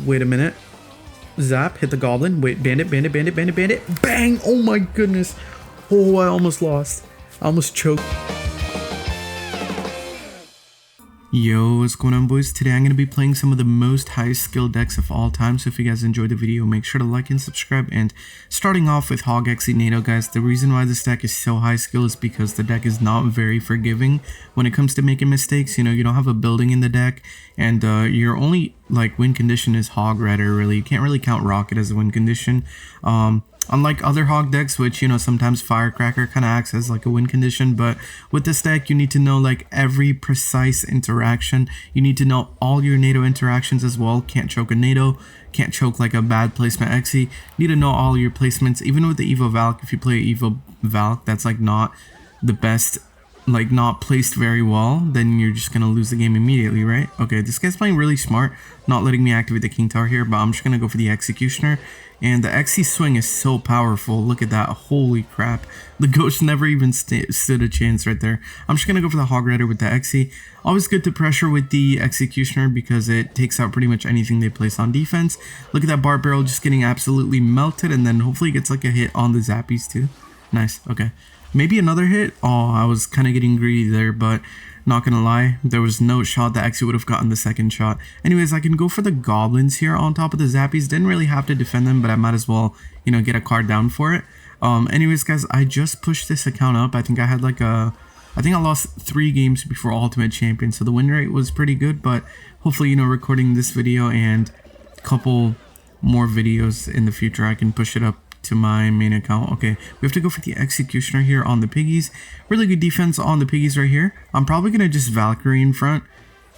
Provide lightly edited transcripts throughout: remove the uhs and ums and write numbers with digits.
Wait a minute. Zap, hit the goblin. Wait, bandit, bandit, bandit, bandit, bandit. Bang! Oh my goodness. Oh, I almost lost. I almost choked. Yo, what's going on, boys? Today I'm going to be playing some of the most high skill decks of all time, so if you guys enjoyed the video, make sure to like and subscribe. And starting off with Hog Xe NATO, guys, the reason why this deck is so high skill is because the deck is not very forgiving when it comes to making mistakes. You know, you don't have a building in the deck, and your only like win condition is Hog Rider, really. You can't really count Rocket as a win condition. Unlike other Hog decks, which, you know, sometimes Firecracker kind of acts as like a win condition, but with this deck, you need to know like every precise interaction. You need to know all your NATO interactions as well. Can't choke a NATO, can't choke like a bad placement Xe. You need to know all your placements, even with the Evo Valk. If you play Evo Valk that's like not the best, like not placed very well, then you're just gonna lose the game immediately, right? Okay, this guy's playing really smart, not letting me activate the King Tower here, but I'm just gonna go for the Executioner. And the Xe swing is so powerful. Look at that. Holy crap. The Ghost never even stood a chance right there. I'm just going to go for the Hog Rider with the Xe. Always good to pressure with the Executioner because it takes out pretty much anything they place on defense. Look at that Bar Barrel just getting absolutely melted, and then hopefully gets like a hit on the Zappies too. Nice. Okay. Maybe another hit. Oh, I was kind of getting greedy there, but not gonna lie, there was no shot that actually would have gotten the second shot. Anyways, I can go for the Goblins here on top of the Zappies. Didn't really have to defend them, but I might as well, you know, get a card down for it. Anyways, guys, I just pushed this account up. I think I had like I lost 3 games before Ultimate Champion, so the win rate was pretty good, but hopefully, you know, recording this video and a couple more videos in the future, I can push it up to my main account. Okay, we have to go for the Executioner here on the Piggies. Really good defense on the Piggies right here. I'm probably gonna just Valkyrie in front.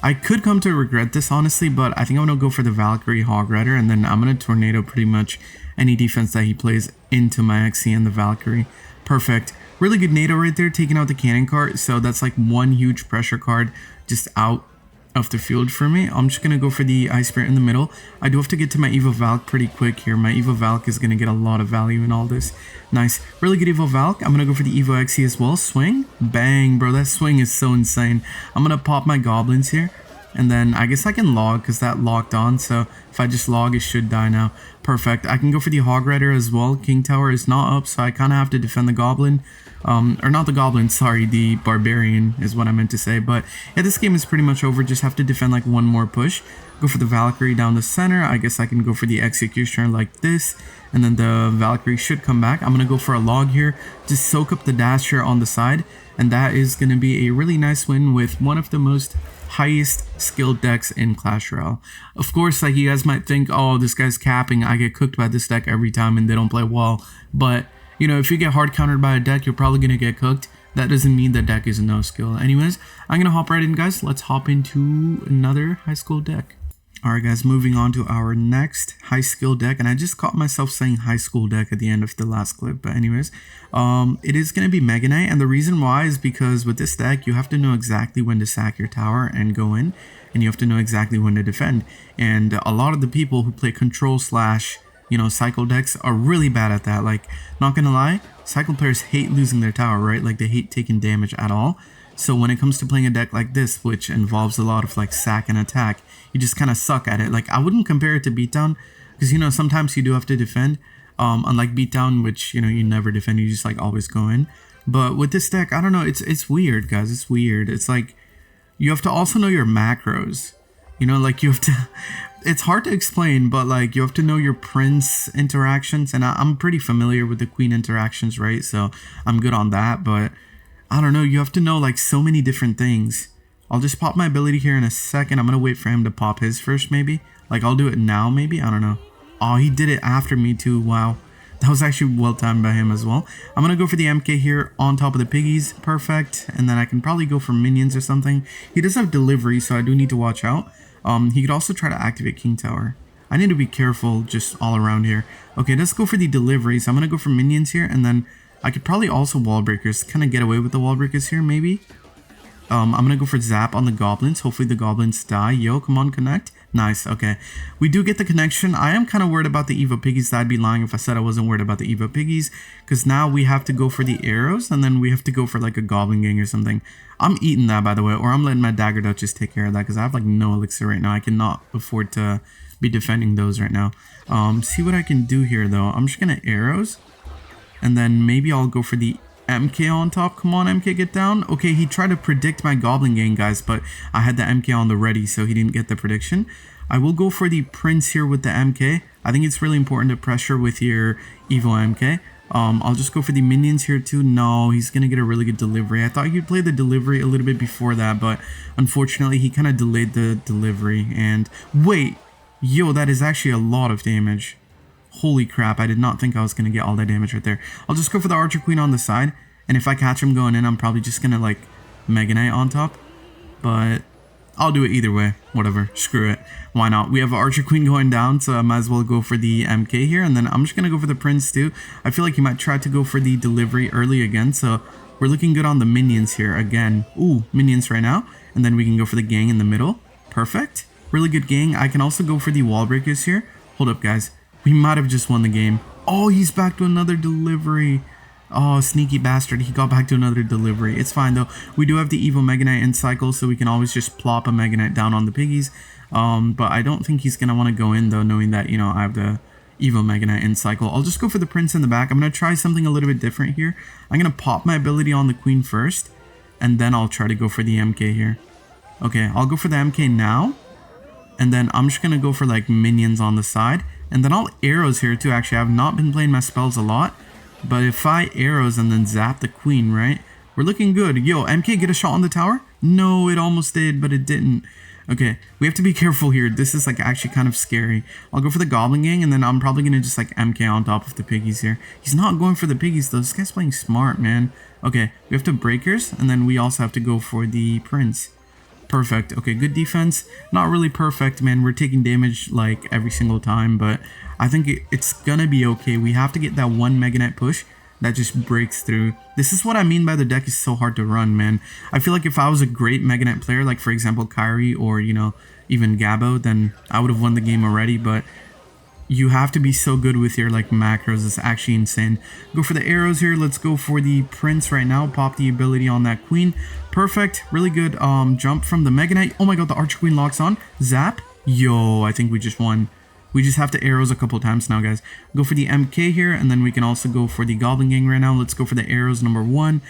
I could come to regret this honestly, but I think I'm gonna go for the Valkyrie Hog Rider, and then I'm gonna tornado pretty much any defense that he plays into my Xe and the Valkyrie. Perfect. Really good NATO right there, taking out the cannon cart. So that's like one huge pressure card just out of the field for me. I'm just gonna go for the Ice Spirit in the middle. I do have to get to my Evo Valk pretty quick here. My Evo Valk is gonna get a lot of value in all this. Nice, really good Evo Valk. I'm gonna go for the Evo Xe as well. Swing, bang, bro, that swing is so insane. I'm gonna pop my Goblins here, and then I guess I can log because that locked on, so if I just log, it should die now. Perfect. I can go for the Hog Rider as well. King Tower is not up, so I kind of have to defend the Goblin. Or not the Goblin, sorry, the Barbarian is what I meant to say. But yeah, this game is pretty much over. Just have to defend like one more push. Go for the Valkyrie down the center. I guess I can go for the Executioner like this, and then the Valkyrie should come back. I'm gonna go for a log here, just soak up the Dasher on the side, and that is gonna be a really nice win with one of the most highest skilled decks in Clash Royale. Of course, like, you guys might think, oh, this guy's capping, I get cooked by this deck every time and they don't play well, but you know, if you get hard countered by a deck, you're probably gonna get cooked. That doesn't mean the deck is no skill. Anyways, I'm gonna hop right in, guys. Let's hop into another high skill deck. Alright, guys, moving on to our next high skill deck, and I just caught myself saying high school deck at the end of the last clip, but anyways, it is going to be Mega Knight, and the reason why is because with this deck, you have to know exactly when to sack your tower and go in, and you have to know exactly when to defend, and a lot of the people who play control slash, you know, cycle decks are really bad at that. Like, not gonna lie, cycle players hate losing their tower, right? Like, they hate taking damage at all. So when it comes to playing a deck like this, which involves a lot of like sack and attack, you just kind of suck at it. Like, I wouldn't compare it to Beatdown, because, you know, sometimes you do have to defend, unlike Beatdown, which, you know, you never defend, you just like always go in. But with this deck, I don't know, it's weird, guys. It's weird. It's like, you have to also know your macros, you know, like, you have to it's hard to explain, but like, you have to know your prince interactions, and I'm pretty familiar with the queen interactions, right? So I'm good on that, but I don't know, you have to know like so many different things. I'll just pop my ability here in a second. I'm gonna wait for him to pop his first, maybe. Like, I'll do it now, maybe. I don't know. Oh, he did it after me too. Wow. That was actually well timed by him as well. I'm gonna go for the MK here on top of the Piggies. Perfect. And then I can probably go for minions or something. He does have delivery, so I do need to watch out. He could also try to activate King Tower. I need to be careful just all around here. Okay, let's go for the delivery. So I'm gonna go for minions here, and then I could probably also wall breakers. Kind of get away with the wall breakers here, maybe. I'm gonna go for Zap on the Goblins. Hopefully the Goblins die. Yo, come on, connect. Nice, okay. We do get the connection. I am kind of worried about the Evo Piggies. I'd be lying if I said I wasn't worried about the Evo Piggies, because now we have to go for the arrows, and then we have to go for like a Goblin Gang or something. I'm eating that, by the way, or I'm letting my Dagger Duchess take care of that, because I have like no elixir right now. I cannot afford to be defending those right now. See what I can do here though. I'm just gonna arrows, and then maybe I'll go for the MK on top. Come on, MK, get down. Okay, he tried to predict my Goblin Gang, guys, but I had the MK on the ready, so he didn't get the prediction. I will go for the Prince here with the MK. I think it's really important to pressure with your Evo MK. I'll just go for the minions here too. No, he's gonna get a really good delivery. I thought he'd play the delivery a little bit before that, but unfortunately he kind of delayed the delivery. And wait, yo, that is actually a lot of damage. Holy crap, I did not think I was gonna get all that damage right there. I'll just go for the Archer Queen on the side, and if I catch him going in, I'm probably just gonna like Mega Knight on top, but I'll do it either way. Whatever, screw it. Why not? We have Archer Queen going down, so I might as well go for the MK here, and then I'm just gonna go for the Prince too. I feel like he might try to go for the delivery early again, so we're looking good on the minions here again. Ooh, minions right now, and then we can go for the gang in the middle. Perfect. Really good gang. I can also go for the wall breakers here. Hold up, guys. We might have just won the game. Oh, he's back to another delivery. Oh, sneaky bastard. He got back to another delivery. It's fine, though. We do have the Evo Mega Knight in cycle, so we can always just plop a Mega Knight down on the piggies. But I don't think he's going to want to go in, though, knowing that, you know, I have the Evo Mega Knight in cycle. I'll just go for the Prince in the back. I'm going to try something a little bit different here. I'm going to pop my ability on the Queen first, and then I'll try to go for the MK here. Okay, I'll go for the MK now, and then I'm just going to go for, like, minions on the side. And then I'll arrows here, too. Actually, I've not been playing my spells a lot. But if I arrows and then zap the Queen, right? We're looking good. Yo, MK, get a shot on the tower? No, it almost did, but it didn't. Okay, we have to be careful here. This is like actually kind of scary. I'll go for the Goblin Gang, and then I'm probably going to just like MK on top of the piggies here. He's not going for the piggies, though. This guy's playing smart, man. Okay, we have to breakers, and then we also have to go for the Prince. Perfect. Okay, good defense. Not really perfect, man. We're taking damage like every single time, but I think it's gonna be okay. We have to get that one Mega Knight push that just breaks through. This is what I mean by the deck is so hard to run, man. I feel like if I was a great Mega Knight player, like for example Kyrie or, you know, even Gabo, then I would have won the game already, but you have to be so good with your like macros. It's actually insane. Go for the arrows here. Let's go for the Prince right now. Pop the ability on that Queen. Perfect. Really good jump from the Mega Knight. Oh my god, the Archer Queen locks on. Zap. Yo, I think we just won. We just have to arrows a couple times now, guys. Go for the MK here, and then we can also go for the Goblin Gang right now. Let's go for the arrows number 1.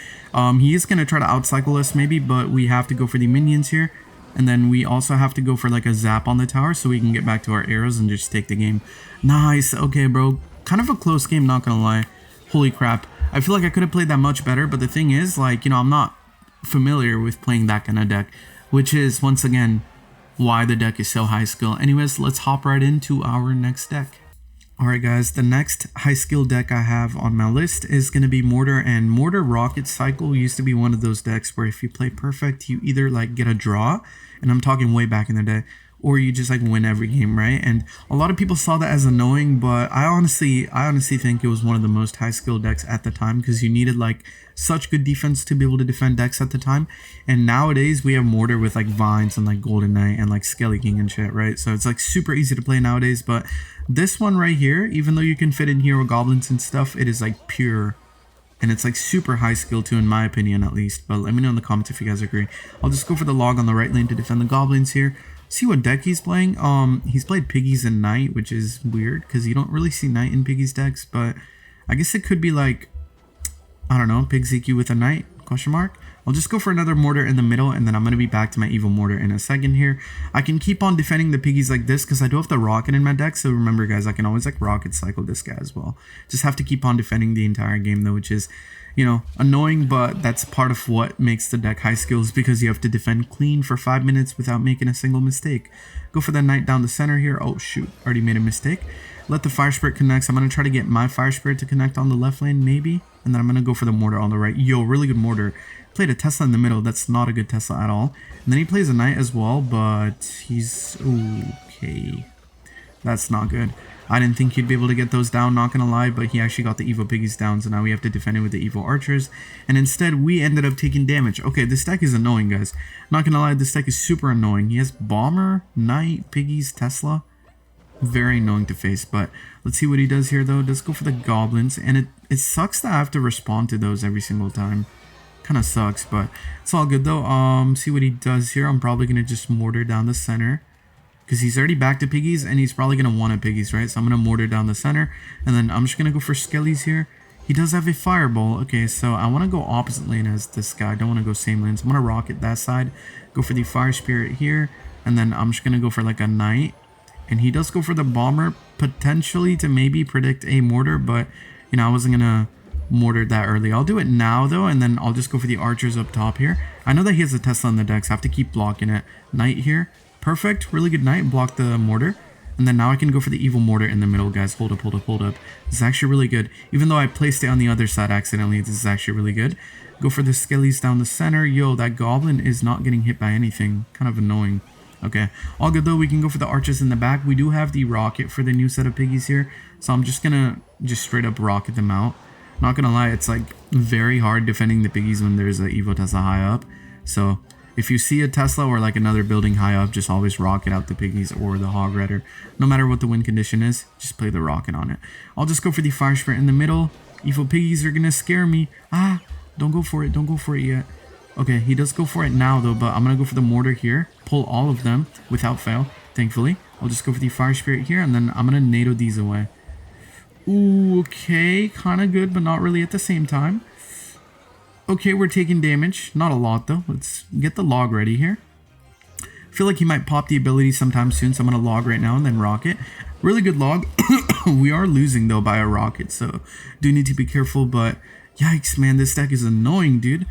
He is going to try to outcycle us maybe, but we have to go for the minions here. And then we also have to go for like a zap on the tower so we can get back to our arrows and just take the game. Nice. Okay, bro. Kind of a close game, not gonna lie. Holy crap. I feel like I could have played that much better, but the thing is, like, you know, I'm not familiar with playing that kind of deck, which is, once again, why the deck is so high skill. Anyways, let's hop right into our next deck. Alright guys, the next high skill deck I have on my list is going to be Mortar, and Mortar Rocket Cycle used to be one of those decks where if you play perfect, you either like get a draw, and I'm talking way back in the day, or you just like win every game, right? And a lot of people saw that as annoying, but I honestly think it was one of the most high skill decks at the time because you needed like such good defense to be able to defend decks at the time. And nowadays we have Mortar with like Vines and like Golden Knight and like Skelly King and shit, right? So it's like super easy to play nowadays, but this one right here, even though you can fit in hero goblins and stuff, it is like pure. And it's like super high skill too, in my opinion at least. But let me know in the comments if you guys agree. I'll just go for the log on the right lane to defend the goblins here. See what deck he's playing. He's played Piggies and Knight, which is weird because you don't really see Knight in Piggies decks. But I guess it could be like, I don't know, Pig ZQ with a Knight, question mark. I'll just go for another Mortar in the middle, and then I'm going to be back to my Evil Mortar in a second here. I can keep on defending the Piggies like this because I do have the Rocket in my deck. So remember, guys, I can always like Rocket Cycle this guy as well. Just have to keep on defending the entire game, though, which is, you know, annoying, but that's part of what makes the deck high skills because you have to defend clean for 5 minutes without making a single mistake. Go for the Knight down the center here. Oh, shoot. Already made a mistake. Let the Fire Spirit connect. I'm going to try to get my Fire Spirit to connect on the left lane, maybe. And then I'm going to go for the Mortar on the right. Yo, really good Mortar. Played a Tesla in the middle. That's not a good Tesla at all. And then he plays a Knight as well, but he's okay. That's not good. I didn't think he'd be able to get those down, not gonna lie, but he actually got the Evo Piggies down, so now we have to defend it with the Evo Archers, and instead we ended up taking damage. Okay, this deck is annoying, guys. Not gonna lie, this deck is super annoying. He has Bomber, Knight, Piggies, Tesla. Very annoying to face, but let's see what he does here, though. Let's go for the Goblins, and it sucks that I have to respond to those every single time. Kind of sucks, but it's all good, though. See what he does here. I'm probably gonna just Mortar down the center. because he's already back to piggies and he's probably going to want a piggies, right? So I'm going to mortar down the center, and then I'm just going to go for skellies here. He does have a fireball. Okay, so I want to go opposite lane as this guy. I don't want to go same lane. So I'm going to rocket that side, go for the fire spirit here, and then I'm just going to go for like a knight. And he does go for the bomber, potentially to maybe predict a mortar, but, you know, I wasn't going to mortar that early. I'll do it now, though, and then I'll just go for the archers up top here. I know that he has a Tesla on the deck, so I have to keep blocking it. Knight here. Perfect. Really good knight. Block the mortar. And then now I can go for the evil mortar in the middle, guys. Hold up, hold up, hold up. This is actually really good. Even though I placed it on the other side accidentally, this is actually really good. Go for the skellies down the center. Yo, that goblin is not getting hit by anything. Kind of annoying. Okay, all good though. We can go for the archers in the back. We do have the rocket for the new set of piggies here, so I'm just gonna straight up rocket them out. Not gonna lie, it's like very hard defending the piggies when there's a Evo Tesla high up. So if you see a Tesla or like another building high up, just always rocket out the piggies or the hog rider. No matter what the wind condition is, just play the rocket on it. I'll just go for the fire spirit in the middle. Evo piggies are gonna scare me. Ah, don't go for it. Don't go for it yet. Okay, he does go for it now though, but I'm gonna go for the mortar here. Pull all of them without fail, thankfully. I'll just go for the fire spirit here, and then I'm gonna NATO these away. Ooh, okay, kind of good, but not really at the same time. Okay, we're taking damage. Not a lot though. Let's get the log ready here. I feel like he might pop the ability sometime soon, so I'm gonna log right now and then rocket. Really good log. We are losing though by a rocket, so do need to be careful, but yikes, man, this deck is annoying, dude.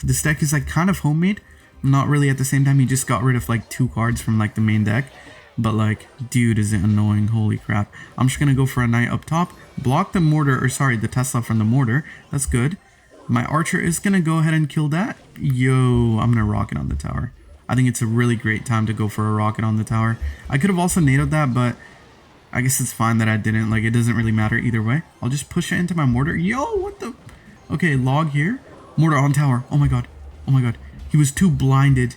This deck is like kind of homemade. Not really at the same time. He just got rid of like 2 cards from like the main deck. But like, dude, is it annoying. Holy crap. I'm just going to go for a knight up top. Block the mortar, or sorry, the Tesla from the mortar. That's good. My archer is going to go ahead and kill that. Yo, I'm going to rocket on the tower. I think it's a really great time to go for a rocket on the tower. I could have also NATO'd that, but I guess it's fine that I didn't. Like, it doesn't really matter either way. I'll just push it into my mortar. Yo, what the... Okay, log here. Mortar on tower. Oh my god. Oh my god. He was too blinded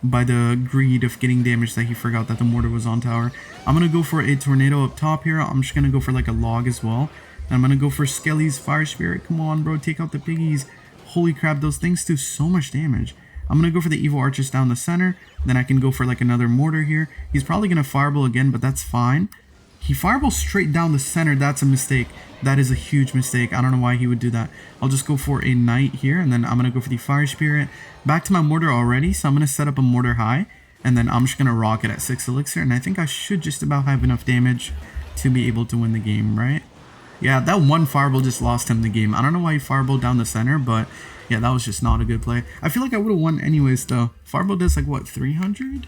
by the greed of getting damage that he forgot that the mortar was on tower. I'm going to go for a tornado up top here. I'm just going to go for like a log as well. And I'm going to go for Skelly's fire spirit. Come on, bro. Take out the piggies. Holy crap. Those things do so much damage. I'm going to go for the evil archers down the center. Then I can go for like another mortar here. He's probably going to fireball again, but that's fine. He fireballs straight down the center. That's a mistake. That is a huge mistake. I don't know why he would do that. I'll just go for a knight here, and then I'm going to go for the fire spirit. Back to my mortar already, so I'm going to set up a mortar high, and then I'm just going to rocket at 6 elixir, and I think I should just about have enough damage to be able to win the game, right? Yeah, that one fireball just lost him the game. I don't know why he fireballed down the center, but yeah, that was just not a good play. I feel like I would have won anyways, though. Fireball does like, what, 300?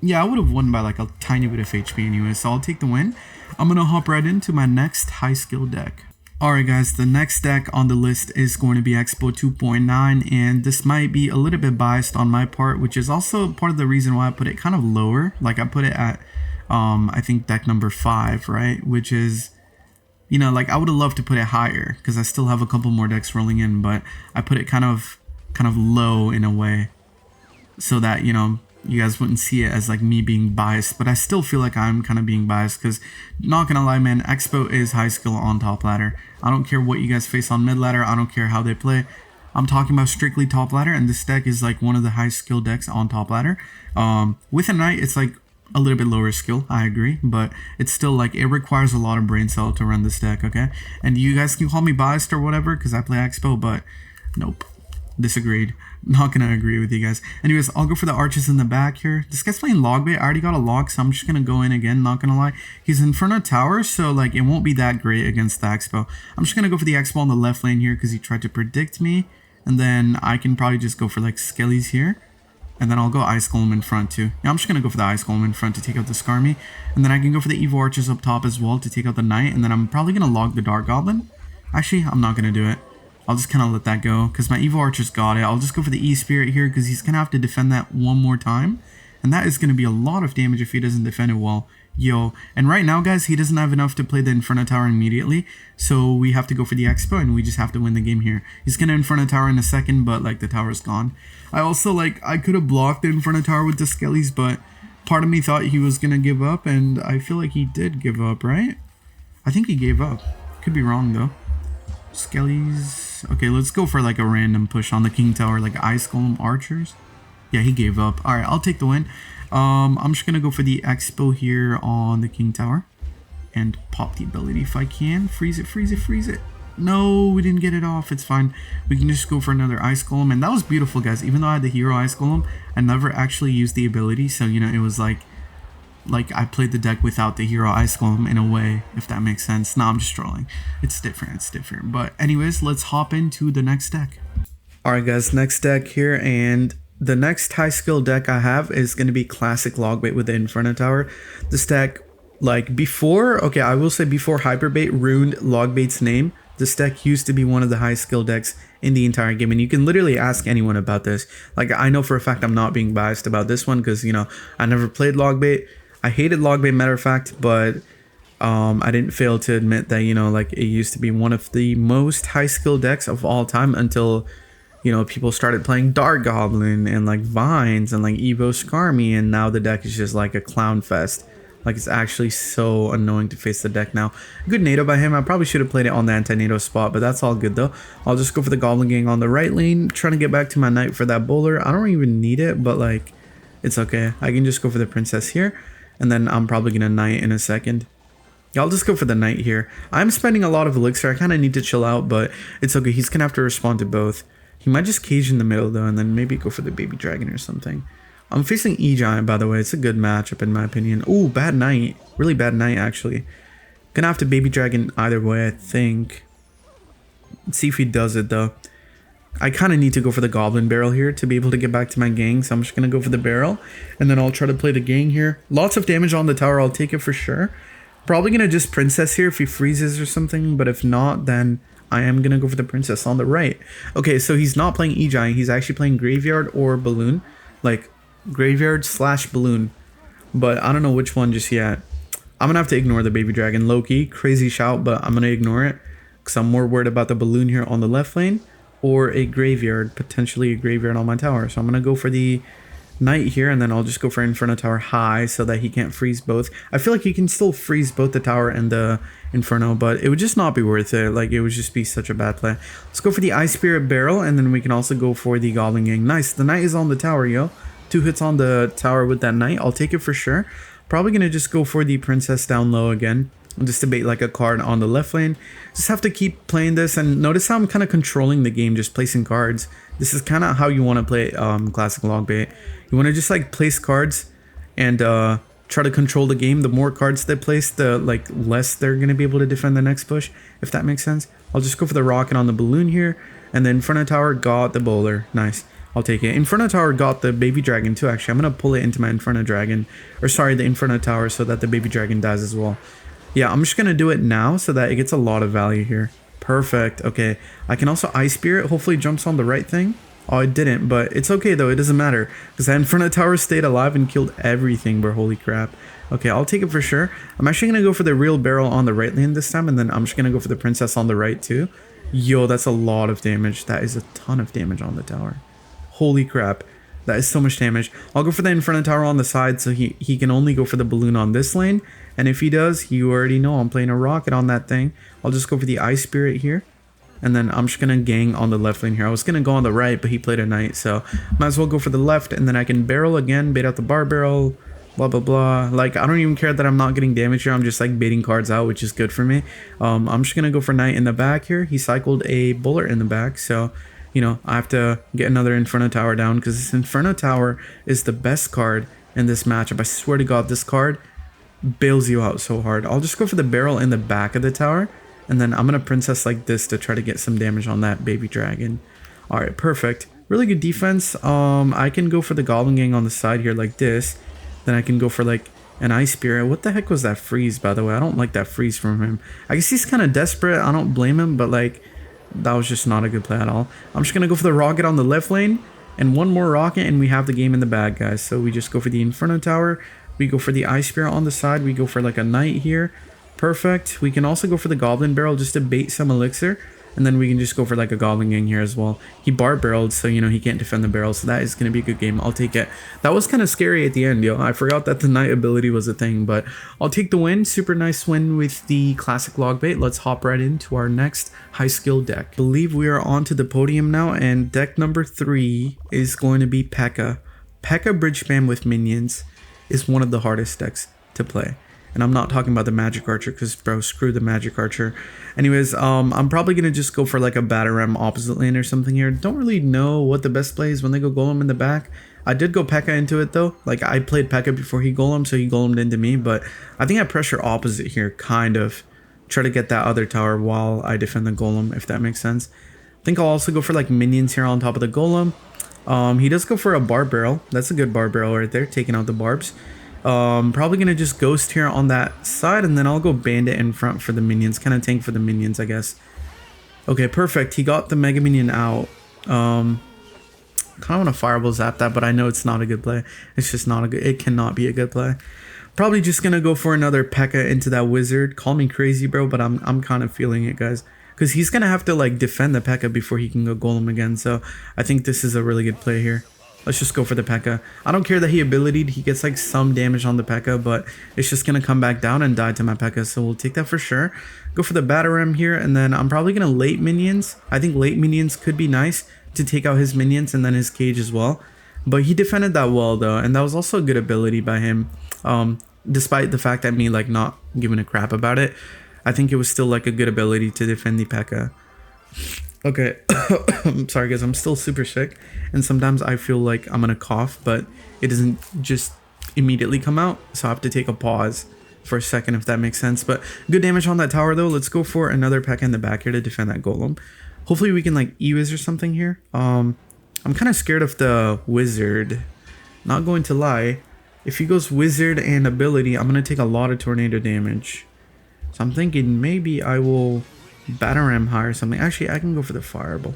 Yeah, I would have won by like a tiny bit of HP anyway, so I'll take the win. I'm going to hop right into my next high skill deck. Alright guys, the next deck on the list is going to be Expo 2.9, and this might be a little bit biased on my part, which is also part of the reason why I put it kind of lower. Like I put it at, I think deck number 5, right? Which is, you know, like I would have loved to put it higher because I still have a couple more decks rolling in, but I put it kind of low in a way so that, you know, you guys wouldn't see it as like me being biased, but I still feel like I'm kind of being biased because, not gonna lie, man, Expo is high skill on top ladder. I don't care what you guys face on mid ladder. I don't care how they play. I'm talking about strictly top ladder, and this deck is like one of the high skill decks on top ladder. With a knight, it's like a little bit lower skill, I agree, but it's still like it requires a lot of brain cell to run this deck, okay? And you guys can call me biased or whatever because I play Expo, but nope. Disagreed. Not gonna agree with you guys. Anyways, I'll go for the archers in the back here. This guy's playing log bait. I already got a log, so I'm just gonna go in again. Not gonna lie, he's in front of tower, so like it won't be that great against the Expo. I'm just gonna go for the Expo on the left lane here because he tried to predict me, and then I can probably just go for like Skellies here, and then I'll go Ice Golem in front too. Yeah, I'm just gonna go for the Ice Golem in front to take out the Skarmy, and then I can go for the Evil Archers up top as well to take out the Knight, and then I'm probably gonna log the Dark Goblin. Actually, I'm not gonna do it. I'll just kind of let that go because my Evil Archer's got it. I'll just go for the E-Spirit here because he's going to have to defend that one more time. And that is going to be a lot of damage if he doesn't defend it well. Yo, and right now, guys, he doesn't have enough to play the Inferno Tower immediately. So we have to go for the Expo and we just have to win the game here. He's going to Inferno Tower in a second, but like the tower's gone. I also I could have blocked the Inferno Tower with the Skellies, but part of me thought he was going to give up. And I feel like he did give up, right? I think he gave up. Could be wrong though. Skellies. Okay, let's go for like a random push on the King Tower, like Ice Golem Archers. Yeah, he gave up. Alright, I'll take the win. I'm just gonna go for the Expo here on the King Tower and pop the ability if I can. Freeze it, freeze it, freeze it. No, we didn't get it off. It's fine. We can just go for another Ice Golem. And that was beautiful, guys. Even though I had the Hero Ice Golem, I never actually used the ability. So, you know, it was like I played the deck without the Hero Ice Golem in a way, if that makes sense. No, I'm just trolling. It's different. It's different. But anyways, let's hop into the next deck. Alright, guys. Next deck here. And the next high skill deck I have is going to be Classic Logbait with the Inferno Tower. This deck, like before, okay, I will say before Hyperbait ruined Logbait's name, this deck used to be one of the high skill decks in the entire game, and you can literally ask anyone about this. Like, I know for a fact I'm not being biased about this one because, you know, I never played Logbait. I hated Logbait, matter of fact, but I didn't fail to admit that, you know, like, it used to be one of the most high skill decks of all time until, you know, people started playing Dark Goblin and like Vines and like Evo Skarmy, and now the deck is just like a clown fest. Like, it's actually so annoying to face the deck now. Good NATO by him. I probably should have played it on the anti-NATO spot, but that's all good though. I'll just go for the Goblin Gang on the right lane, trying to get back to my Knight for that bowler. I don't even need it, but like, it's okay. I can just go for the Princess here, and then I'm probably gonna Knight in a second. Yeah, I'll just go for the Knight here. I'm spending a lot of elixir. I kind of need to chill out, but it's okay. He's gonna have to respond to both. He might just cage in the middle though, and then maybe go for the Baby Dragon or something. I'm facing E-Giant, by the way. It's a good matchup in my opinion. Ooh, bad Knight. Really bad Knight, actually. Gonna have to Baby Dragon either way, I think. Let's see if he does it, though. I kind of need to go for the Goblin Barrel here to be able to get back to my gang, so I'm just gonna go for the Barrel, and then I'll try to play the gang here. Lots of damage on the tower. I'll take it for sure. Probably gonna just Princess here if he freezes or something, but if not, then I am gonna go for the Princess on the right. Okay, so he's not playing E-Giant. He's actually playing Graveyard or Balloon. Like, Graveyard / Balloon, but I don't know which one just yet. I'm gonna have to ignore the Baby Dragon. Low-key, crazy shout, but I'm gonna ignore it because I'm more worried about the Balloon here on the left lane or a Graveyard, potentially a Graveyard on my tower. So I'm gonna go for the Knight here, and then I'll just go for Inferno Tower high so that he can't freeze both. I feel like he can still freeze both the tower and the Inferno, but it would just not be worth it. Like, it would just be such a bad play. Let's go for the Ice Spirit Barrel, and then we can also go for the Goblin Gang. Nice, the Knight is on the tower, yo. 2 hits on the tower with that Knight. I'll take it for sure. Probably gonna just go for the Princess down low again, just to bait like a card on the left lane. Just have to keep playing this, and notice how I'm kind of controlling the game, just placing cards. This is kind of how you want to play Classic Logbait. You want to just like place cards and try to control the game. The more cards they place, the like less they're gonna be able to defend the next push, if that makes sense. I'll just go for the Rocket on the Balloon here, and then Inferno Tower got the bowler. Nice. I'll take it. Inferno Tower got the Baby Dragon too, actually. I'm going to pull it into my Inferno Dragon. Or sorry, the Inferno Tower, so that the Baby Dragon dies as well. Yeah, I'm just going to do it now so that it gets a lot of value here. Perfect. Okay. I can also Ice Spirit. Hopefully it jumps on the right thing. Oh, it didn't, but it's okay though. It doesn't matter because that Inferno Tower stayed alive and killed everything, bro. Holy crap. Okay, I'll take it for sure. I'm actually going to go for the real barrel on the right lane this time, and then I'm just going to go for the Princess on the right too. Yo, that's a lot of damage. That is a ton of damage on the tower. Holy crap, that is so much damage. I'll go for the Inferno Tower on the side so he can only go for the Balloon on this lane. And if he does, you already know I'm playing a Rocket on that thing. I'll just go for the Ice Spirit here. And then I'm just going to gang on the left lane here. I was going to go on the right, but he played a Knight. So might as well go for the left. And then I can barrel again, bait out the bar barrel, blah, blah, blah. Like, I don't even care that I'm not getting damage here. I'm just like baiting cards out, which is good for me. I'm just going to go for Knight in the back here. He cycled a Bowler in the back. So, you know, I have to get another Inferno Tower down because this Inferno Tower is the best card in this matchup. I swear to God, this card bails you out so hard. I'll just go for the barrel in the back of the tower, and then I'm going to Princess like this to try to get some damage on that Baby Dragon. All right, perfect. Really good defense. I can go for the Goblin Gang on the side here like this. Then I can go for like an Ice Spirit. What the heck was that freeze, by the way? I don't like that freeze from him. I guess he's kind of desperate. I don't blame him, but like, that was just not a good play at all. I'm just going to go for the Rocket on the left lane and one more Rocket, and we have the game in the bag, guys. So we just go for the Inferno Tower. We go for the Ice Spirit on the side. We go for like a Knight here. Perfect. We can also go for the Goblin Barrel just to bait some elixir. And then we can just go for like a Goblin Gang here as well. He bar barreled, so you know he can't defend the barrel. So that is going to be a good game. I'll take it. That was kind of scary at the end, yo. I forgot that the Knight ability was a thing, but I'll take the win. Super nice win with the Classic Logbait. Let's hop right into our next high skill deck. I believe we are on to the podium now, and deck number 3 is going to be Pekka. Pekka bridge spam with minions. is one of the hardest decks to play. And I'm not talking about the Magic Archer because, bro, screw the Magic Archer. Anyways, I'm probably going to just go for like a Batarang opposite lane or something here. Don't really know what the best play is when they go Golem in the back. I did go Pekka into it though. Like, I played Pekka before he Golem, so he Golemed into me. But I think I pressure opposite here, kind of. Try to get that other tower while I defend the Golem, if that makes sense. I think I'll also go for like minions here on top of the Golem. He does go for a Barb Barrel. That's a good Barb Barrel right there, taking out the barbs. Probably gonna just Ghost here on that side, and then I'll go Bandit in front for the minions, kind of tank for the minions, I guess. Okay, perfect. He got the Mega Minion out. Kind of want to Fireball Zap that, but I know it's not a good play. It's just not a good. It cannot be a good play. Probably just gonna go for another Pekka into that Wizard. Call me crazy, bro, but I'm kind of feeling it, guys. Because he's going to have to like defend the Pekka before he can go Golem again. So I think this is a really good play here. Let's just go for the Pekka. I don't care that he abilitied. He gets like some damage on the Pekka, but it's just going to come back down and die to my Pekka. So we'll take that for sure. Go for the Batarang here. And then I'm probably going to late minions. I think late minions could be nice to take out his minions and then his cage as well. But he defended that well though. And that was also a good ability by him. Despite the fact that me like not giving a crap about it. I think it was still like a good ability to defend the Pekka. Okay, I'm sorry guys, I'm still super sick. And sometimes I feel like I'm gonna cough, but it doesn't just immediately come out. So I have to take a pause for a second, if that makes sense. But good damage on that tower though. Let's go for another Pekka in the back here to defend that Golem. Hopefully we can like E-Wiz or something here. I'm kind of scared of the Wizard. Not going to lie. If he goes Wizard and ability, I'm gonna take a lot of tornado damage. So I'm thinking maybe I will Batarang high or something. Actually, I can go for the Fireball.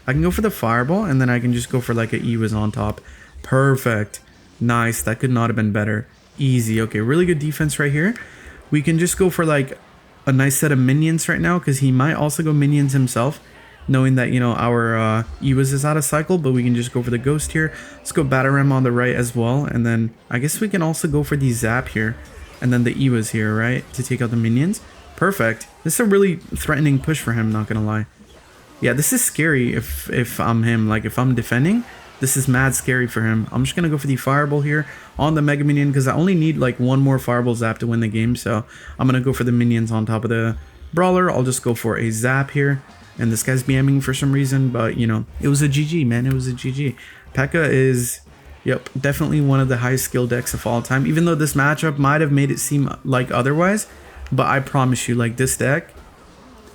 I can go for the Fireball, and then I can just go for like a E-Wiz on top. Perfect. Nice. That could not have been better. Easy. Okay, really good defense right here. We can just go for like a nice set of minions right now, because he might also go minions himself, knowing that, you know, our E-Wiz is out of cycle, but we can just go for the Ghost here. Let's go Batarang on the right as well, and then I guess we can also go for the Zap here. And then the E-Wiz here, right? To take out the minions. Perfect. This is a really threatening push for him, not gonna lie. Yeah, this is scary if I'm him. Like, if I'm defending, this is mad scary for him. I'm just gonna go for the Fireball here on the Mega Minion, because I only need like one more Fireball Zap to win the game. So I'm gonna go for the minions on top of the Brawler. I'll just go for a Zap here. And this guy's BMing for some reason, but, you know, it was a GG, man. It was a GG. Pekka is... Yep, definitely one of the highest skill decks of all time. Even though this matchup might have made it seem like otherwise, but I promise you, like, this deck,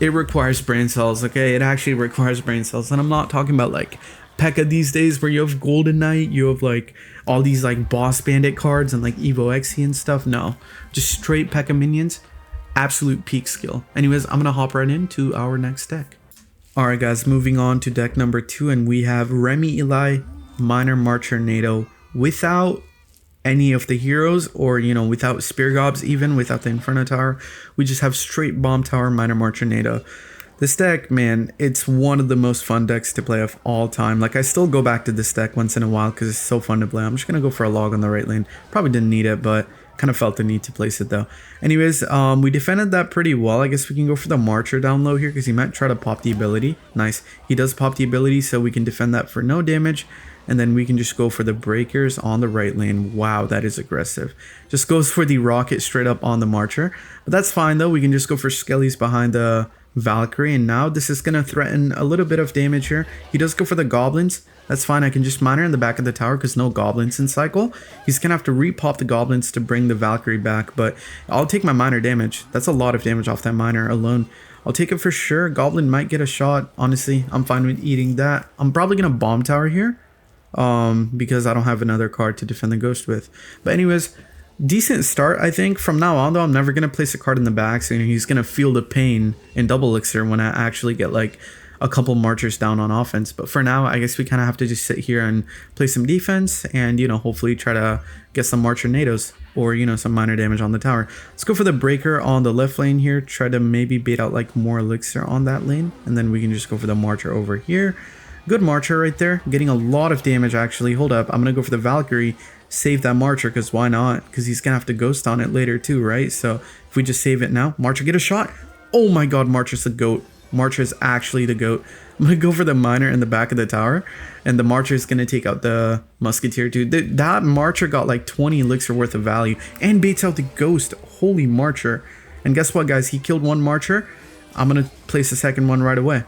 it requires brain cells, okay? It actually requires brain cells. And I'm not talking about like Pekka these days where you have Golden Knight, you have like all these like Boss Bandit cards and like Evo XE and stuff. No, just straight Pekka minions. Absolute peak skill. Anyways, I'm gonna hop right into our next deck. Alright guys, moving on to deck number 2, and we have Remy Eli, Miner Marchado without any of the heroes, or, you know, without Spear Gobs, even without the Inferno Tower. We just have straight Bomb Tower Miner Marchado. This deck, man, it's one of the most fun decks to play of all time. Like, I still go back to this deck once in a while because it's so fun to play. I'm just gonna go for a log on the right lane. Probably didn't need it, but kind of felt the need to place it though. Anyways, we defended that pretty well. I guess we can go for the Marcher down low here because he might try to pop the ability. Nice. He does pop the ability, so we can defend that for no damage. And then we can just go for the breakers on the right lane. Wow, that is aggressive. Just goes for the rocket straight up on the Marcher. But that's fine though. We can just go for Skellies behind the Valkyrie. And now this is going to threaten a little bit of damage here. He does go for the Goblins. That's fine. I can just miner in the back of the tower because no Goblins in cycle. He's going to have to repop the Goblins to bring the Valkyrie back. But I'll take my miner damage. That's a lot of damage off that miner alone. I'll take it for sure. Goblin might get a shot. Honestly, I'm fine with eating that. I'm probably going to bomb tower here. Because I don't have another card to defend the ghost with. But anyways, decent start, I think. From now on though, I'm never gonna place a card in the back, so he's gonna feel the pain in double elixir when I actually get like a couple marchers down on offense. But for now, I guess we kind of have to just sit here and play some defense and, you know, hopefully try to get some Marchinados or, you know, some minor damage on the tower. Let's go for the breaker on the left lane here. Try to maybe bait out like more elixir on that lane, and then we can just go for the Marcher over here. Good Marcher right there, getting a lot of damage actually. Hold up, I'm gonna go for the Valkyrie, save that Marcher, because why not? Because he's gonna have to ghost on it later too, right? So if we just save it now, Marcher, get a shot. Oh my god, Marcher's a goat. Marcher is actually the GOAT. I'm going to go for the Miner in the back of the tower. And the Marcher is going to take out the Musketeer, dude. That Marcher got like 20 elixir worth of value. And baits out the Ghost. Holy Marcher. And guess what, guys? He killed one Marcher. I'm going to place the second one right away.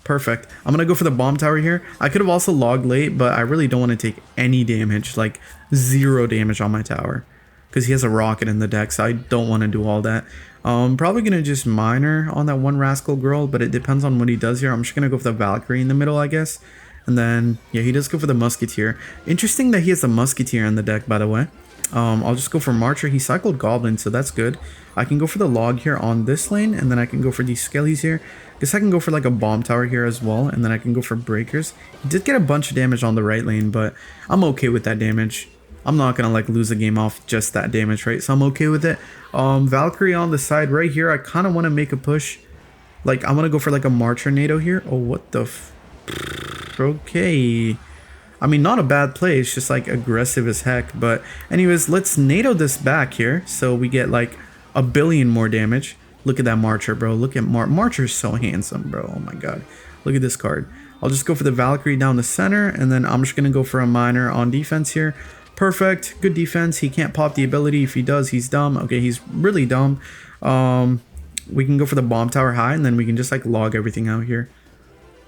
Perfect. I'm going to go for the bomb tower here. I could have also logged late, but I really don't want to take any damage. Like 0 damage on my tower. Because he has a rocket in the deck, so I don't want to do all that. Probably going to just Miner on that one Rascal Girl, but it depends on what he does here. I'm just going to go for the Valkyrie in the middle, I guess. And then, yeah, he does go for the Musketeer. Interesting that he has a Musketeer in the deck, by the way. I'll just go for Marcher. He cycled Goblin, so that's good. I can go for the Log here on this lane, and then I can go for these Skellies here. Guess I can go for like a Bomb Tower here as well, and then I can go for Breakers. He did get a bunch of damage on the right lane, but I'm okay with that damage. I'm not gonna like lose a game off just that damage, right? So I'm okay with it. Valkyrie on the side right here. I kind of want to make a push. Like I'm gonna go for like a Marchernado here. Oh, what the okay. I mean, not a bad play. It's just like aggressive as heck. But anyways, let's NATO this back here. So we get like a billion more damage. Look at that Marcher, bro. Look at Marcher's so handsome, bro. Oh my god. Look at this card. I'll just go for the Valkyrie down the center. And then I'm just gonna go for a Miner on defense here. Perfect. Good defense. He can't pop the ability. If he does, he's dumb. Okay, he's really dumb. We can go for the bomb tower high, and then we can just like log everything out here.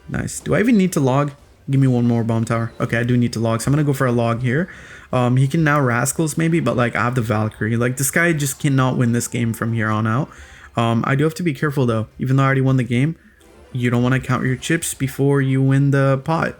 Nice. Do I even need to log? Give me one more bomb tower. Okay, I do need to log, so I'm gonna go for a log here. He can now Rascals maybe, but like I have the Valkyrie. Like this guy just cannot win this game from here on out. I do have to be careful though. Even though I already won the game, you don't want to count your chips before you win the pot.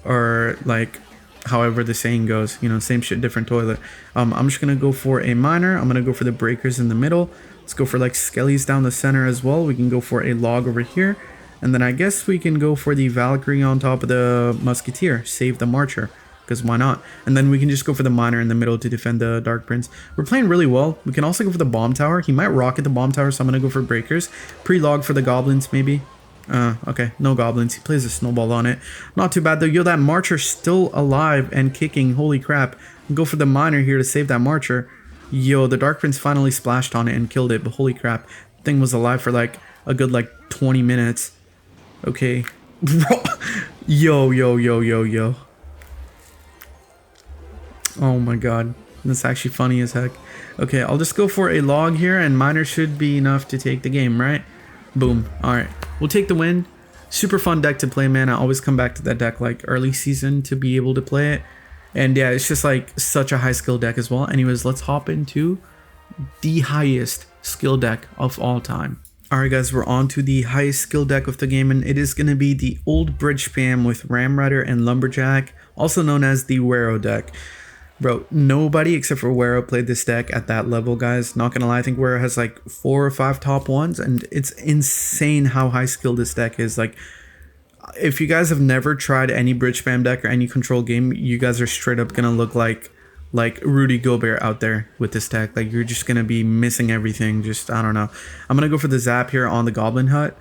Or like however the saying goes, you know, same shit, different toilet. I'm just gonna go for a Miner. I'm gonna go for the Breakers in the middle. Let's go for like Skellies down the center as well. We can go for a Log over here, and then I guess we can go for the Valkyrie on top of the Musketeer. Save the Marcher, because why not? And then we can just go for the Miner in the middle to defend the Dark Prince. We're playing really well. We can also go for the Bomb Tower. He might rocket the Bomb Tower, so I'm gonna go for Breakers. Pre-log for the Goblins maybe. Okay, no Goblins. He plays a Snowball on it. Not too bad though. Yo, that Marcher's still alive and kicking. Holy crap. Go for the Miner here to save that Marcher. Yo, the Dark Prince finally splashed on it and killed it, but holy crap. Thing was alive for like a good like 20 minutes. Okay. Yo. Oh my god. That's actually funny as heck. Okay, I'll just go for a Log here, and Miner should be enough to take the game, right? Boom. Alright. We'll take the win. Super fun deck to play, man. I always come back to that deck like early season to be able to play it. And yeah, it's just like such a high skill deck as well. Anyways, let's hop into the highest skill deck of all time. Alright guys, we're on to the highest skill deck of the game, and it is going to be the Old Bridge Spam with Ram Rider and Lumberjack, also known as the Wero deck. Bro, nobody except for Wero played this deck at that level, guys. Not gonna lie, I think Wero has like 4 or 5 top 1s, and it's insane how high skilled this deck is. Like, if you guys have never tried any bridge spam deck or any control game, you guys are straight up gonna look like Rudy Gobert out there with this deck. Like, you're just gonna be missing everything. Just, I don't know. I'm gonna go for the Zap here on the Goblin Hut.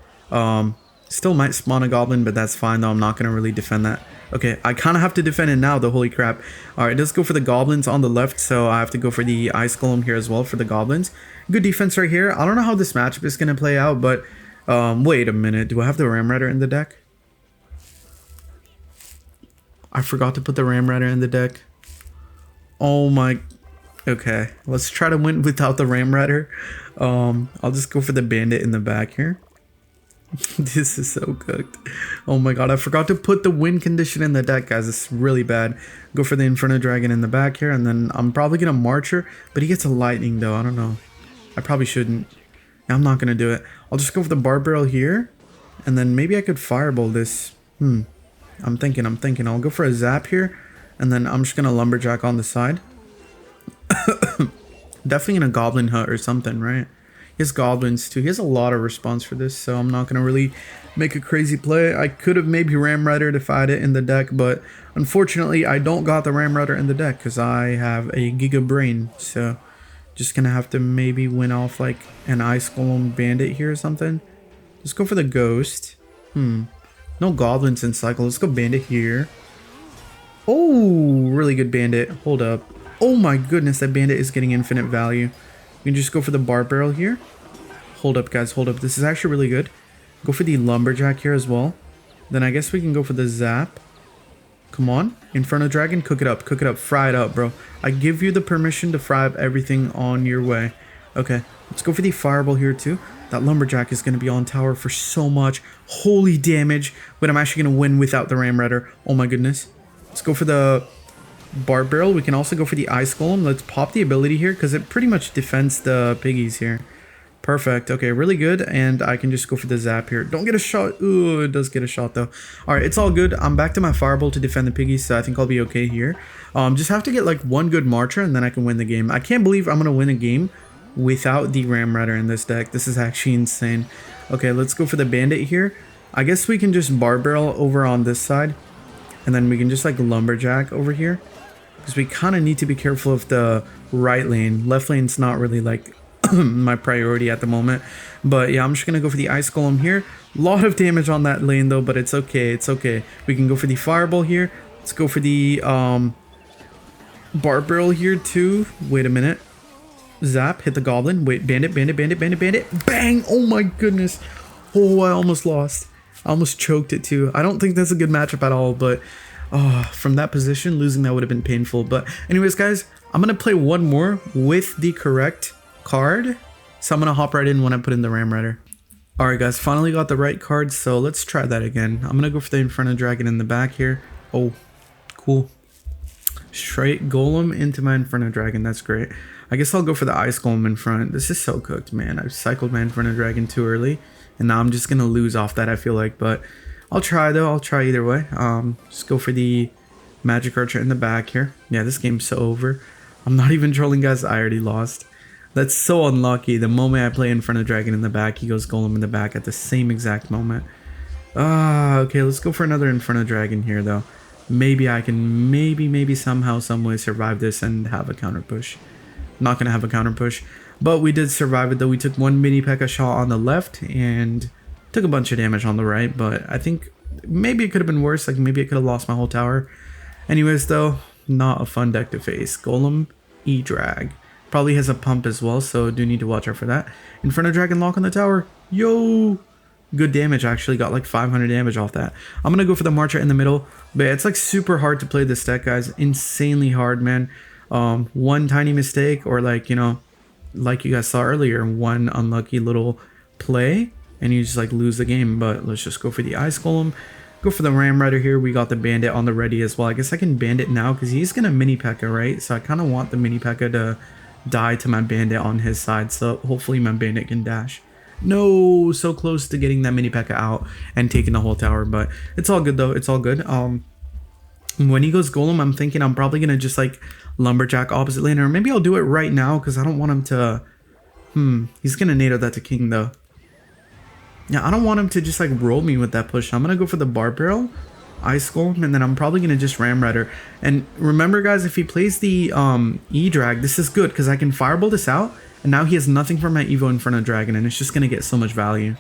Still might spawn a Goblin, but that's fine though. I'm not gonna really defend that. Okay, I kind of have to defend it now though, holy crap. Alright, let's go for the Goblins on the left, so I have to go for the Ice Golem here as well for the Goblins. Good defense right here. I don't know how this matchup is going to play out, but wait a minute. Do I have the Ram Rider in the deck? I forgot to put the Ram Rider in the deck. Oh my... Okay, let's try to win without the Ram Rider. I'll just go for the Bandit in the back here. This is so cooked. Oh my god, I forgot to put the win condition in the deck, guys. It's really bad. Go for the Inferno Dragon in the back here, and then I'm probably gonna Marcher, but he gets a Lightning though. I don't know. I probably shouldn't. I'm not gonna do it. I'll just go for the Barb Barrel here, and then maybe I could Fireball this. I'm thinking. I'll go for a Zap here, and then I'm just gonna Lumberjack on the side. Definitely in a Goblin Hut or something, right? He has Goblins too. He has a lot of response for this, so I'm not going to really make a crazy play. I could have maybe Ram Rider if I had it in the deck, but unfortunately I don't got the Ram Rider in the deck because I have a Giga Brain. So just going to have to maybe win off like an Ice Golem Bandit here or something. Let's go for the Ghost. No Goblins in cycle. Let's go Bandit here. Oh, really good Bandit. Hold up. Oh my goodness, that Bandit is getting infinite value. We can just go for the Barb Barrel here. Hold up, guys. Hold up. This is actually really good. Go for the lumberjack here as well. Then I guess we can go for the zap. Come on. Inferno Dragon, cook it up, fry it up, bro. I give you the permission to fry up everything on your way. Okay, let's go for the fireball here too. That lumberjack is going to be on tower for so much. Holy damage. But I'm actually going to win without the ram raider. Oh my goodness. Let's go for the bar barrel. We can also go for the ice golem. Let's pop the ability here because it pretty much defends the piggies here. Perfect. Okay, really good. And I can just go for the zap here. Don't get a shot. Ooh, it does get a shot though. All right, it's all good. I'm back to my fireball to defend the piggies, so I think I'll be okay here. Just have to get like one good marcher and then I can win the game. I can't believe I'm going to win a game without the ram rider in this deck. This is actually insane. Okay, let's go for the bandit here. I guess we can just bar barrel over on this side. And then we can just like lumberjack over here. Because we kind of need to be careful of the right lane. Left lane's not really like my priority at the moment. But yeah, I'm just going to go for the ice golem here. A lot of damage on that lane though, but it's okay. It's okay. We can go for the fireball here. Let's go for the bar barrel here too. Wait a minute. Zap, hit the goblin. Wait, bandit. Bang! Oh my goodness. Oh, I almost lost. I almost choked it too. I don't think that's a good matchup at all, but from that position, losing that would have been painful. But anyways, guys, I'm going to play one more with the correct card. So I'm going to hop right in when I put in the Ram Rider. Alright guys, finally got the right card, so let's try that again. I'm going to go for the Inferno Dragon in the back here. Oh, cool. Straight Golem into my Inferno Dragon, that's great. I guess I'll go for the Ice Golem in front. This is so cooked, man. I cycled my Inferno Dragon too early, and now I'm just going to lose off that, I feel like. But I'll try though, I'll try either way. Just go for the Magic Archer in the back here. Yeah, this game's so over. I'm not even trolling, guys, I already lost. That's so unlucky. The moment I play Inferno Dragon in the back, he goes Golem in the back at the same exact moment. Okay, let's go for another Inferno Dragon here, though. Maybe I can, maybe somehow, someway survive this and have a counter push. Not going to have a counter push, but we did survive it, though. We took one mini Pekka shot on the left and took a bunch of damage on the right, but I think maybe it could have been worse. Like, maybe I could have lost my whole tower. Anyways, though, not a fun deck to face. Golem, E-Drag. Probably has a pump as well, so do need to watch out for that. Inferno Dragon lock on the tower. Yo! Good damage, actually. Got like 500 damage off that. I'm going to go for the Marcher in the middle. But it's like super hard to play this deck, guys. Insanely hard, man. One tiny mistake or like, you know, like you guys saw earlier, one unlucky little play and you just like lose the game. But let's just go for the Ice Golem. Go for the Ram Rider here. We got the Bandit on the ready as well. I guess I can Bandit now because he's going to mini Pekka, right? So I kind of want the mini Pekka to die to my Bandit on his side, so hopefully my Bandit can dash. No, so close to getting that mini Pekka out and taking the whole tower, but it's all good though. It's all good. When he goes Golem, I'm thinking I'm probably gonna just like lumberjack opposite lane, or maybe I'll do it right now because I don't want him to. He's gonna NATO that to King though. Yeah, I don't want him to just like roll me with that push. I'm gonna go for the bar barrel, Ice Golem, and then I'm probably gonna just Ram Rider. And remember, guys, if he plays the E-Drag, this is good because I can fireball this out, and now he has nothing for my Evo Inferno Dragon, and it's just gonna get so much value.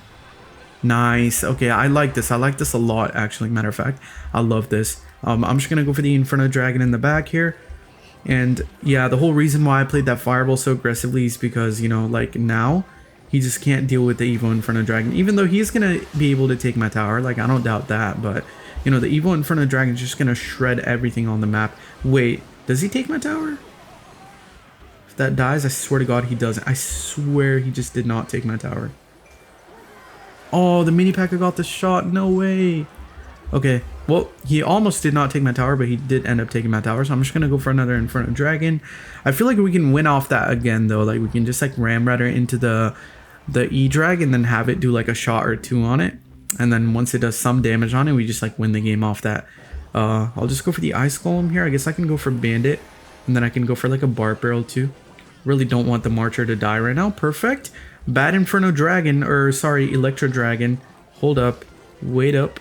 Nice. Okay, I like this. I like this a lot, actually. Matter of fact, I love this. I'm just gonna go for the Inferno Dragon in the back here. And yeah, the whole reason why I played that fireball so aggressively is because, you know, like now he just can't deal with the Evo Inferno Dragon, even though he's gonna be able to take my tower. Like, I don't doubt that, but you know, the Evo Inferno Dragon is just gonna shred everything on the map. Wait, does he take my tower? If that dies, I swear to God he doesn't. I swear he just did not take my tower. Oh, the mini Pekka got the shot. No way. Okay, well, he almost did not take my tower, but he did end up taking my tower, so I'm just gonna go for another Inferno Dragon. I feel like we can win off that again, though. Like, we can just like Ram Rider into the E-Drag and then have it do like a shot or two on it. And then once it does some damage on it, we just like win the game off that. I'll just go for the Ice Golem here. I guess I can go for Bandit. And then I can go for like a Bar Barrel too. Really don't want the Marcher to die right now. Perfect. Bad Inferno Dragon, or sorry, Electro Dragon. Hold up. Wait up.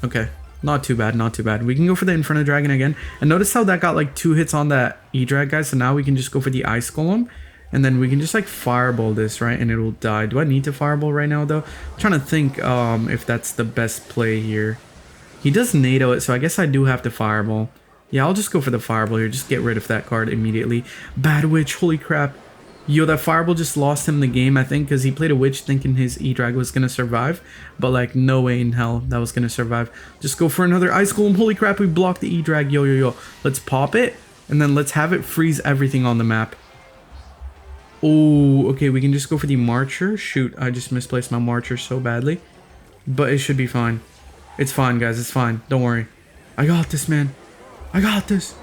Okay. Not too bad, not too bad. We can go for the Inferno Dragon again. And notice how that got like 2 hits on that E-Drag, guys. So now we can just go for the Ice Golem. And then we can just like fireball this, right? And it'll die. Do I need to fireball right now, though? I'm trying to think if that's the best play here. He does NATO it, so I guess I do have to fireball. Yeah, I'll just go for the fireball here. Just get rid of that card immediately. Bad Witch, holy crap. Yo, that fireball just lost him the game, I think, because he played a witch thinking his E-Drag was going to survive. But, like, no way in hell that was going to survive. Just go for another Ice Golem. Holy crap, we blocked the E-Drag. Yo, yo, yo. Let's pop it, and then let's have it freeze everything on the map. Oh, okay, we can just go for the Marcher. Shoot, I just misplaced my Marcher so badly. But it should be fine. It's fine, guys. It's fine. Don't worry. I got this, man. I got this.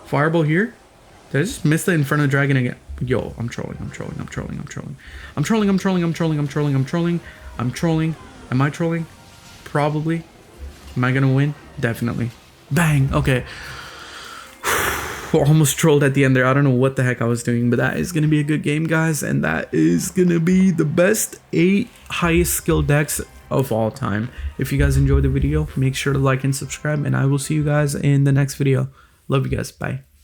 Fireball here. Did I just miss it in front of the dragon again? Yo, I'm trolling. I'm trolling. I'm trolling. I'm trolling. I'm trolling. I'm trolling. I'm trolling. I'm trolling. I'm trolling. I'm trolling. Am I trolling? Probably. Am I going to win? Definitely. Bang. Okay. Almost trolled at the end there. I don't know what the heck I was doing, but that is going to be a good game, guys. And that is going to be the best 8 highest skill decks of all time. If you guys enjoyed the video, make sure to like and subscribe, and I will see you guys in the next video. Love you guys. Bye.